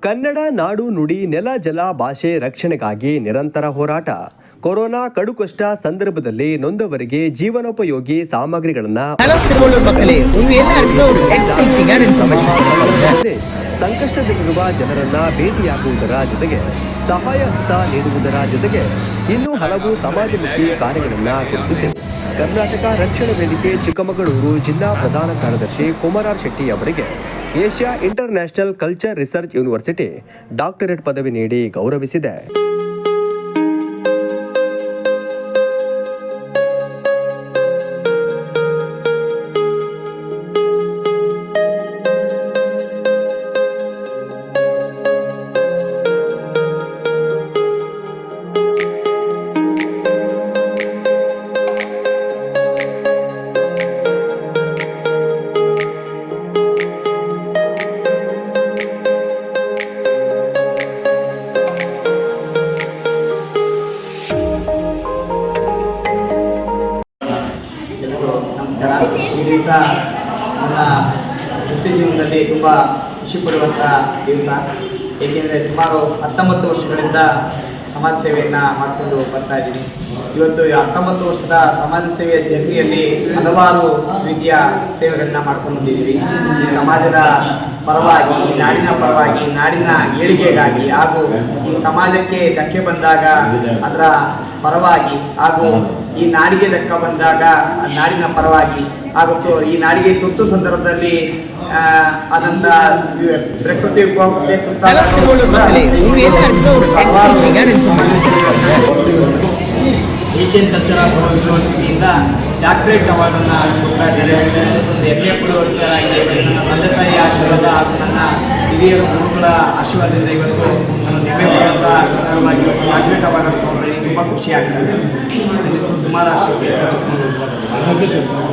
ಕನ್ನಡ ನಾಡು ನುಡಿ ನೆಲ ಜಲ ಭಾಷೆ ರಕ್ಷಣೆಗಾಗಿ ನಿರಂತರ ಹೋರಾಟ. ಕೊರೋನಾ ಕಡುಕಷ್ಟ ಸಂದರ್ಭದಲ್ಲಿ ನೊಂದವರಿಗೆ ಜೀವನೋಪಯೋಗಿ ಸಾಮಗ್ರಿಗಳನ್ನು ಸಂಕಷ್ಟದಲ್ಲಿರುವ ಜನರನ್ನ ಭೇಟಿಯಾಗುವುದರ ಜೊತೆಗೆ ಸಹಾಯ ಹಸ್ತ ನೀಡುವುದರ ಜೊತೆಗೆ ಇನ್ನೂ ಹಲವು ಸಮಾಜಮುಖಿ ಕಾರ್ಯಗಳನ್ನು ಗುರುತಿಸಿ ಕರ್ನಾಟಕ ರಕ್ಷಣಾ ವೇದಿಕೆ ಚಿಕ್ಕಮಗಳೂರು ಜಿಲ್ಲಾ ಪ್ರಧಾನ ಕಾರ್ಯದರ್ಶಿ ಕುಮಾರ್ ಶೆಟ್ಟಿ ಅವರಿಗೆ Asia international culture research university doctorate ಪದವಿ ನೀಡಿ ಗೌರವಿಸಿದೆ. ನಮಸ್ಕಾರ. ಈ ದಿವಸ ನನ್ನ ವೃತ್ತಿ ಜೀವನದಲ್ಲಿ ತುಂಬ ಖುಷಿ ಪಡುವಂಥ ದಿವಸ. ಏಕೆಂದರೆ ಸುಮಾರು 19 ವರ್ಷಗಳಿಂದ ಸಮಾಜ ಸೇವೆಯನ್ನು ಮಾಡಿಕೊಂಡು ಬರ್ತಾ ಇದ್ದೀನಿ. ಇವತ್ತು 19 ವರ್ಷದ ಸಮಾಜ ಸೇವೆಯ ಜರ್ನಿಯಲ್ಲಿ ಹಲವಾರು ರೀತಿಯ ಸೇವೆಗಳನ್ನ ಮಾಡ್ಕೊಂಡು ಬಂದಿದ್ದೀವಿ. ಈ ಸಮಾಜದ ಪರವಾಗಿ, ಈ ನಾಡಿನ ಪರವಾಗಿ, ನಾಡಿನ ಏಳಿಗೆಗಾಗಿ ಹಾಗೂ ಈ ಸಮಾಜಕ್ಕೆ ಧಕ್ಕೆ ಬಂದಾಗ ಅದರ ಪರವಾಗಿ ಹಾಗೂ ಈ ನಾಡಿಗೆ ಧಕ್ಕೆ ಬಂದಾಗ ನಾಡಿನ ಪರವಾಗಿ ಹಾಗೂ ಈ ನಾಡಿಗೆ ತುರ್ತು ಸಂದರ್ಭದಲ್ಲಿ ಆದಂಥ ಪ್ರಕೃತಿ ವಿಕೋಪಕ್ಕೆ ತುತ್ತಾದ ಏಷ್ಯನ್ ಕಲ್ಚರಲ್ ಯೂನಿವರ್ಸಿಟಿಯಿಂದ ಡಾಕ್ಟರೇಟ್ ಅವಾರ್ಡನ್ನು ಕೊಡ್ತಾ ಇದ್ದಾರೆ. ಒಂದು ಹೆಮ್ಮೆ ಪಡುವ ವಿಚಾರ ಆಗಿದೆ. ನನ್ನ ತಂದೆ ತಾಯಿಯ ಆಶೀರ್ವಾದ ಹಾಗೂ ನನ್ನ ಹಿರಿಯರ ಗುರುಗಳ ಆಶೀರ್ವಾದದಿಂದ ಇವತ್ತು ನಾನು ಹೆಮ್ಮೆ ಪಡುವಂಥ ವಿಚಾರವಾಗಿ ಡಾಕ್ಟರೇಟ್ ಅವಾರ್ಡನ್ನು ತೊಗೊಂಡಿದ್ದೀನಿ. ತುಂಬ ಖುಷಿ ಆಗ್ತಾ ಇದೆ. ನನ್ನ ಹೆಸರು ಕುಮಾರ್ ಶೆಟ್ಟಿ ಅಂತ ಚಿಕ್ಕಮಗಳೂರು.